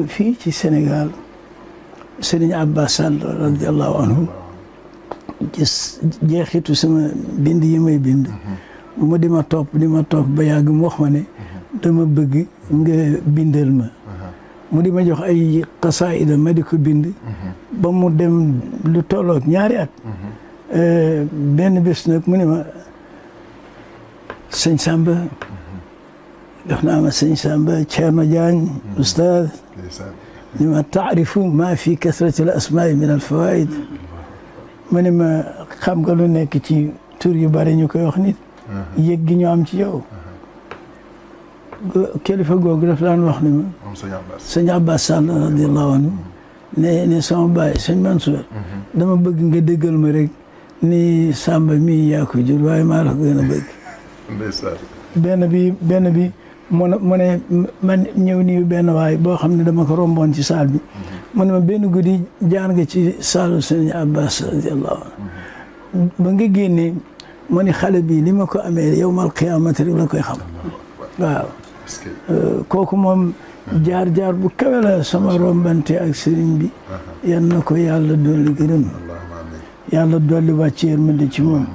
fii ci Sénégal Sëriñ Abbas Sall radiallahu anhu gis jeexitu sama bind yi may bind mu di ma topp ba yàgg mu wax ma ne dama bëgg nga bindal ma mu di ma jox ay xasaayida ma di ko bind ba mu dem lu tolloog ñaari at benn bés nag mu ne ma sëñ Samba def naa ma sëñ Samba Thierno Diagne oustaz ni ma taarifu ma fi kasrati al asmaai min al fawaid mu ne ma xam nga lu nekk ci tur yu bari ñu koy wax nit yëg gi ñu am ci yow kilifa googu daf daan wax ni ma sëñ Abbas Sall radiallahu anhu ne sama baay sëñ Mansour dama bëgg nga dëggal ma rek ni Samba mii yaa ko jur waaye maa la ko gën a bëgg benn bi mu ne man ñëw nii benn waay boo xam ne dama ko romboon ci saal bi mu ne ma benn guddi jaar nga ci saalu sëñ Abbas radiallahu anhu ba nga génnee mu ne xale bi li ma ko amee yawmal qiyaamati rek la koy xam waaw kooku moom jaar bu kawe la sama rombante ak sëriñ bi yan na ko yàlla dolli gërëm yàlla dolli wàcc yërmande ci moom